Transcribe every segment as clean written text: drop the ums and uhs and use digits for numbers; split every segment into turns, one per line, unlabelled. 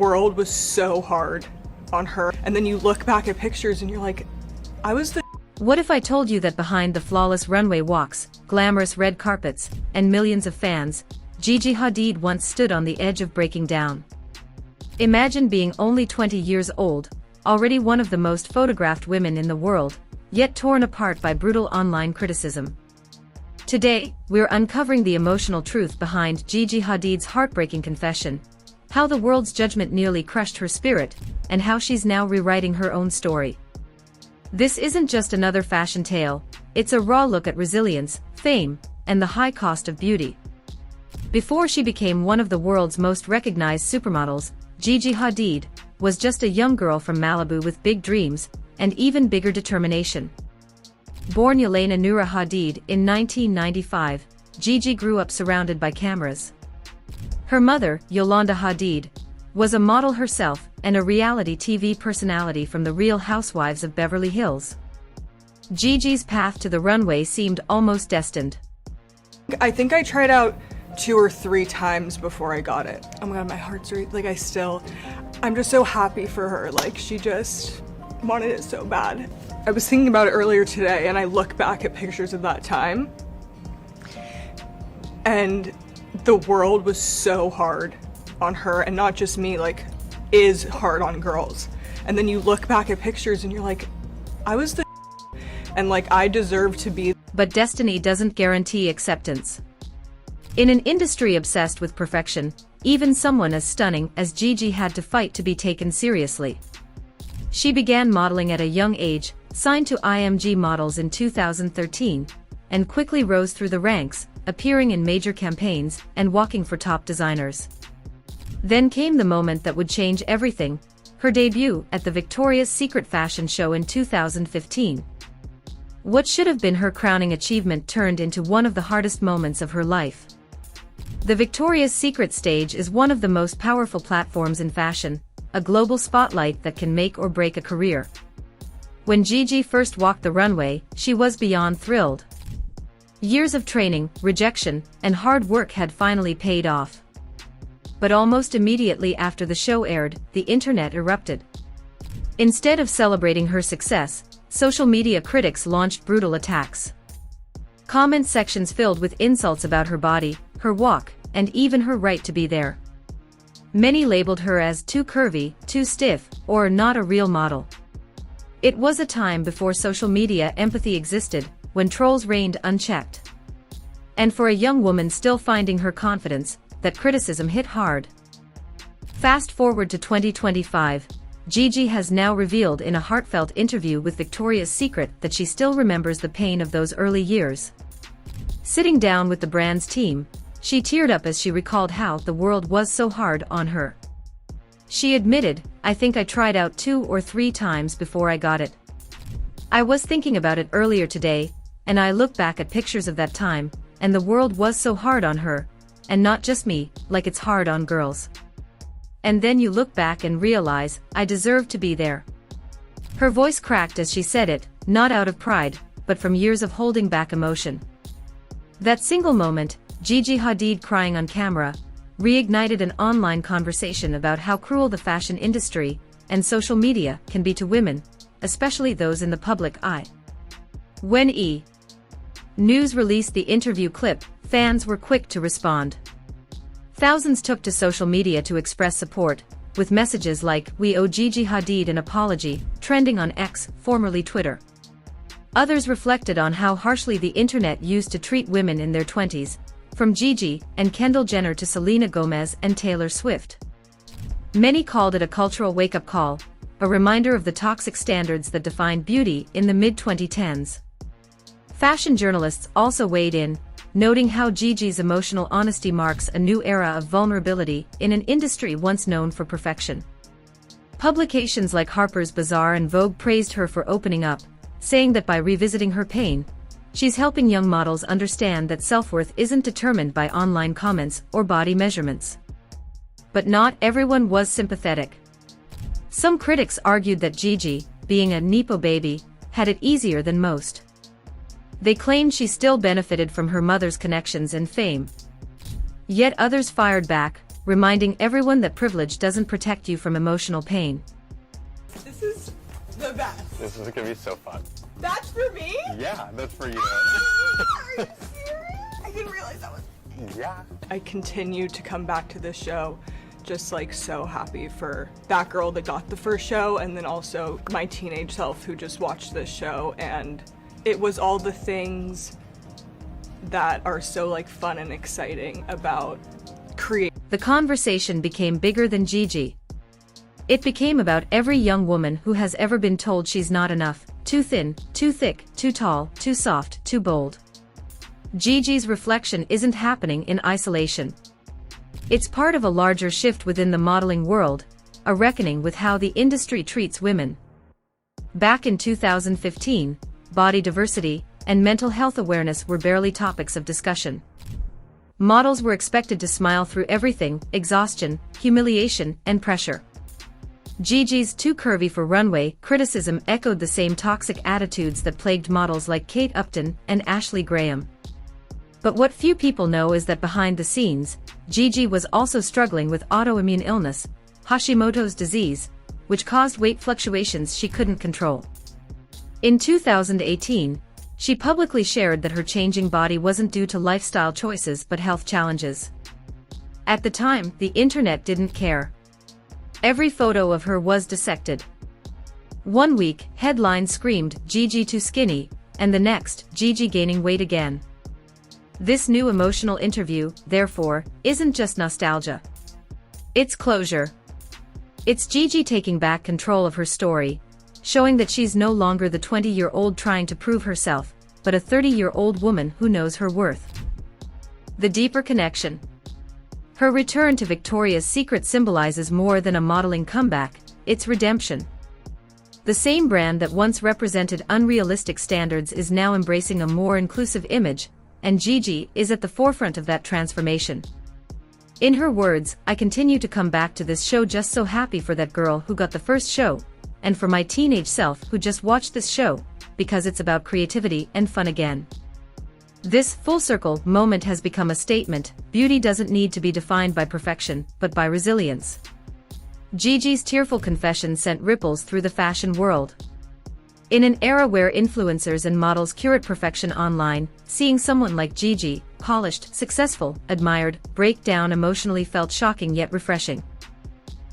world was so hard on her. And then you look back at pictures and you're like, I was the
What if I told you that behind the flawless runway walks, glamorous red carpets, and millions of fans, Gigi Hadid once stood on the edge of breaking down? Imagine being only 20 years old, already one of the most photographed women in the world, yet torn apart by brutal online criticism. Today, we're uncovering the emotional truth behind Gigi Hadid's heartbreaking confession, how the world's judgment nearly crushed her spirit, and how she's now rewriting her own story. This isn't just another fashion tale, it's a raw look at resilience, fame, and the high cost of beauty. Before she became one of the world's most recognized supermodels, Gigi Hadid was just a young girl from Malibu with big dreams, and even bigger determination. Born Yelena Noura Hadid in 1995, Gigi grew up surrounded by cameras. Her mother, Yolanda Hadid, was a model herself and a reality TV personality from the Real Housewives of Beverly Hills. Gigi's path to the runway seemed almost destined.
I think I tried out 2 or 3 times before I got it. Oh my god, my heart's like I'm just so happy for her. Like, she just wanted it so bad. I was thinking about it earlier today and I look back at pictures of that time and the world was so hard on her, and not just me, like, is hard on girls. And then you look back at pictures and you're like, I was the and like I deserve to be.
But destiny doesn't guarantee acceptance. In an industry obsessed with perfection, even someone as stunning as Gigi had to fight to be taken seriously. She began modeling at a young age, signed to IMG Models in 2013, and quickly rose through the ranks, appearing in major campaigns and walking for top designers. Then came the moment that would change everything, her debut at the Victoria's Secret fashion show in 2015. What should have been her crowning achievement turned into one of the hardest moments of her life. The Victoria's Secret stage is one of the most powerful platforms in fashion, a global spotlight that can make or break a career. When Gigi first walked the runway, she was beyond thrilled. Years of training, rejection, and hard work had finally paid off. But almost immediately after the show aired, the internet erupted. Instead of celebrating her success, social media critics launched brutal attacks. Comment sections filled with insults about her body, her walk, and even her right to be there. Many labeled her as too curvy, too stiff, or not a real model. It was a time before social media empathy existed, when trolls reigned unchecked. And for a young woman still finding her confidence, that criticism hit hard. Fast forward to 2025, Gigi has now revealed in a heartfelt interview with Victoria's Secret that she still remembers the pain of those early years. Sitting down with the brand's team, she teared up as she recalled how the world was so hard on her. She admitted, I think I tried out 2 or 3 times before I got it. I was thinking about it earlier today, and I look back at pictures of that time, and the world was so hard on her, and not just me, like it's hard on girls. And then you look back and realize, I deserve to be there. Her voice cracked as she said it, not out of pride, but from years of holding back emotion. That single moment, Gigi Hadid crying on camera, reignited an online conversation about how cruel the fashion industry and social media can be to women, especially those in the public eye. When E! News released the interview clip, fans were quick to respond. Thousands took to social media to express support, with messages like, "We owe Gigi Hadid an apology," trending on X, formerly Twitter. Others reflected on how harshly the internet used to treat women in their 20s, from Gigi and Kendall Jenner to Selena Gomez and Taylor Swift. Many called it a cultural wake-up call, a reminder of the toxic standards that defined beauty in the mid-2010s. Fashion journalists also weighed in, noting how Gigi's emotional honesty marks a new era of vulnerability in an industry once known for perfection. Publications like Harper's Bazaar and Vogue praised her for opening up, saying that by revisiting her pain, she's helping young models understand that self-worth isn't determined by online comments or body measurements. But not everyone was sympathetic. Some critics argued that Gigi, being a Nepo baby, had it easier than most. They claimed she still benefited from her mother's connections and fame. Yet others fired back, reminding everyone that privilege doesn't protect you from emotional pain.
This is the best.
This is gonna be so fun.
That's for me?
Yeah, that's for you.
Are you serious? I didn't realize that was...
Yeah.
I continue to come back to this show just like so happy for that girl that got the first show, and then also my teenage self who just watched this show, and it was all the things that are so like fun and exciting about creating.
The conversation became bigger than Gigi. It became about every young woman who has ever been told she's not enough, too thin, too thick, too tall, too soft, too bold. Gigi's reflection isn't happening in isolation. It's part of a larger shift within the modeling world, a reckoning with how the industry treats women. Back in 2015, body diversity and mental health awareness were barely topics of discussion. Models were expected to smile through everything: exhaustion, humiliation, and pressure. Gigi's "too curvy for runway" criticism echoed the same toxic attitudes that plagued models like Kate Upton and Ashley Graham. But what few people know is that behind the scenes, Gigi was also struggling with autoimmune illness, Hashimoto's disease, which caused weight fluctuations she couldn't control. In 2018, she publicly shared that her changing body wasn't due to lifestyle choices but health challenges. At the time, the internet didn't care. Every photo of her was dissected. One week, headlines screamed, "Gigi too skinny," and the next, "Gigi gaining weight again." This new emotional interview, therefore, isn't just nostalgia. It's closure. It's Gigi taking back control of her story, showing that she's no longer the 20-year-old trying to prove herself, but a 30-year-old woman who knows her worth. The deeper connection. Her return to Victoria's Secret symbolizes more than a modeling comeback, it's redemption. The same brand that once represented unrealistic standards is now embracing a more inclusive image, and Gigi is at the forefront of that transformation. In her words, "I continue to come back to this show just so happy for that girl who got the first show, and for my teenage self who just watched this show, because it's about creativity and fun again." This full-circle moment has become a statement: beauty doesn't need to be defined by perfection, but by resilience. Gigi's tearful confession sent ripples through the fashion world. In an era where influencers and models curate perfection online, seeing someone like Gigi, polished, successful, admired, break down emotionally felt shocking yet refreshing.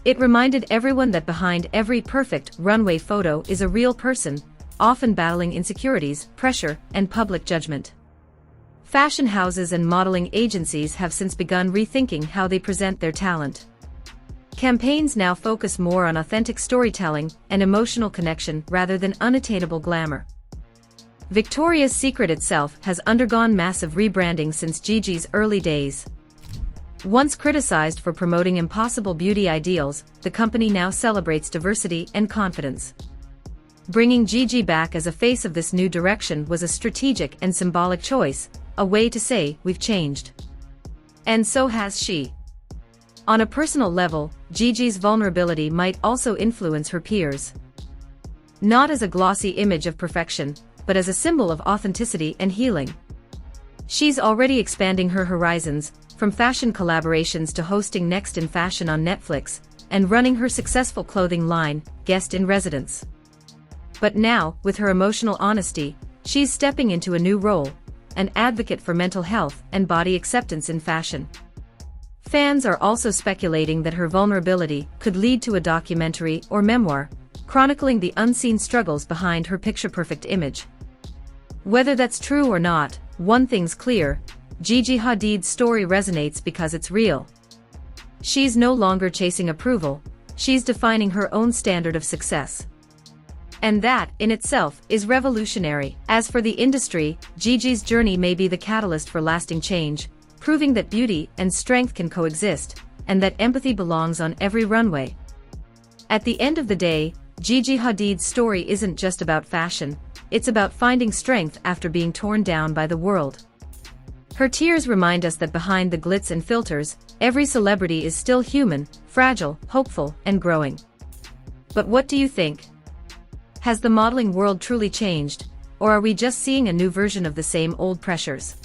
It reminded everyone that behind every perfect runway photo is a real person, often battling insecurities, pressure, and public judgment. Fashion houses and modeling agencies have since begun rethinking how they present their talent. Campaigns now focus more on authentic storytelling and emotional connection rather than unattainable glamour. Victoria's Secret itself has undergone massive rebranding since Gigi's early days. Once criticized for promoting impossible beauty ideals, the company now celebrates diversity and confidence. Bringing Gigi back as a face of this new direction was a strategic and symbolic choice, a way to say, "We've changed." And so has she. On a personal level, Gigi's vulnerability might also influence her peers. Not as a glossy image of perfection, but as a symbol of authenticity and healing. She's already expanding her horizons, from fashion collaborations to hosting Next in Fashion on Netflix, and running her successful clothing line, Guest in Residence. But now, with her emotional honesty, she's stepping into a new role, an advocate for mental health and body acceptance in fashion. Fans are also speculating that her vulnerability could lead to a documentary or memoir, chronicling the unseen struggles behind her picture-perfect image. Whether that's true or not, one thing's clear: Gigi Hadid's story resonates because it's real. She's no longer chasing approval, she's defining her own standard of success. And that, in itself, is revolutionary. As for the industry, Gigi's journey may be the catalyst for lasting change, proving that beauty and strength can coexist, and that empathy belongs on every runway. At the end of the day, Gigi Hadid's story isn't just about fashion, it's about finding strength after being torn down by the world. Her tears remind us that behind the glitz and filters, every celebrity is still human, fragile, hopeful, and growing. But what do you think? Has the modeling world truly changed, or are we just seeing a new version of the same old pressures?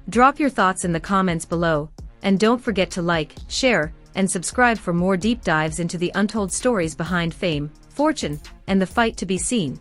Drop your thoughts in the comments below, and don't forget to like, share, and subscribe for more deep dives into the untold stories behind fame, fortune, and the fight to be seen.